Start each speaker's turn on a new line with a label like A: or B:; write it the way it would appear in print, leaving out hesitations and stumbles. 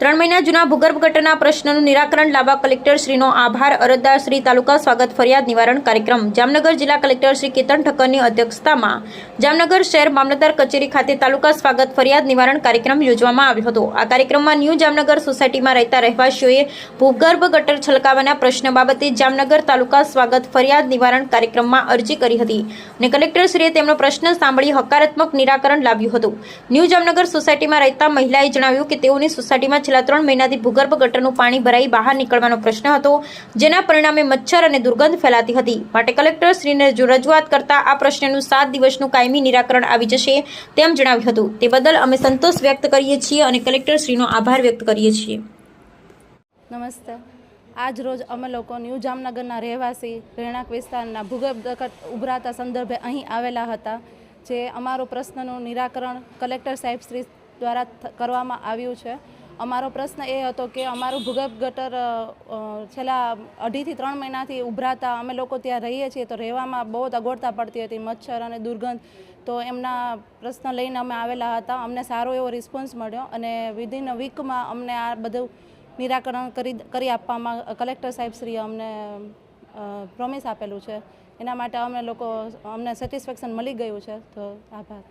A: 3 મહિના જૂના ભૂગર્ભ ગટરના પ્રશ્નનું નિરાકરણ લાવવા કલેક્ટર શ્રીનો આભાર. અરજદાર શ્રી તાલુકા સ્વાગત ફરિયાદ નિવારણ કાર્યક્રમ. જામનગર જિલ્લા કલેક્ટર શ્રી કેતન ઠક્કરની અધ્યક્ષતામાં જામનગર શહેર મામલતદાર કચેરી ખાતે તાલુકા સ્વાગત ફરિયાદ નિવારણ કાર્યક્રમ યોજવામાં આવ્યો હતો. આ કાર્યક્રમમાં ન્યૂ જામનગર સોસાયટીમાં રહેતા રહેવાસીઓએ ભૂગર્ભ ગટર છલકાવાના પ્રશ્ન બાબતે જામનગર તાલુકા સ્વાગત ફરિયાદ નિવારણ કાર્યક્રમમાં અરજી કરી હતી અને કલેક્ટરશ્રીએ તેમનો પ્રશ્ન સાંભળી હકારાત્મક નિરાકરણ લાવ્યું હતું. ન્યૂ જામનગર સોસાયટીમાં રહેતા મહિલાએ જણાવ્યું કે તેઓની સોસાયટીમાં છેલ્લા 3 મહિનાથી ભૂગર્ભ ગટરનું પાણી ભરાઈ બહાર નીકળવાનો પ્રશ્ન હતો, જેના પરિણામે મચ્છર અને દુર્ગંધ ફેલાતી હતી. માટે કલેક્ટરશ્રીને રજૂઆત કરતા આ પ્રશ્નનું 7 દિવસનું કાયમી નિરાકરણ આવી જશે તેમ જણાવ્યું હતું. તે બદલ અમે સંતોષ વ્યક્ત કરીએ છીએ અને કલેક્ટરશ્રીનો આભાર વ્યક્ત કરીએ છીએ.
B: નમસ્તે. આજ રોજ અમે લોકો ન્યૂ જામનગરના રહેવાસી રહેણાંક વિસ્તારના ભૂગર્ભ ગટર ઉભરાતા સંદર્ભે અહીં આવેલા હતા, જે અમારો પ્રશ્નનું નિરાકરણ કલેક્ટર સાહેબ શ્રી દ્વારા કરવામાં આવ્યું છે. અમારો પ્રશ્ન એ હતો કે અમારું ભૂગર્ભ ગટર છેલ્લા 2.5 થી 3 મહિનાથી ઉભરાતા અમે લોકો ત્યાં રહીએ છીએ, તો રહેવામાં બહુ અગવડતા પડતી હતી, મચ્છર અને દુર્ગંધ. તો એમના પ્રશ્ન લઈને અમે આવેલા હતા. અમને સારો એવો રિસ્પોન્સ મળ્યો અને વિધિન અ વીકમાં અમને આ બધું નિરાકરણ કરી આપવામાં કલેક્ટર સાહેબશ્રીએ અમને પ્રોમિસ આપેલું છે. એના માટે અમને સેટિસ્ફેક્શન મળી ગયું છે. તો આભાર.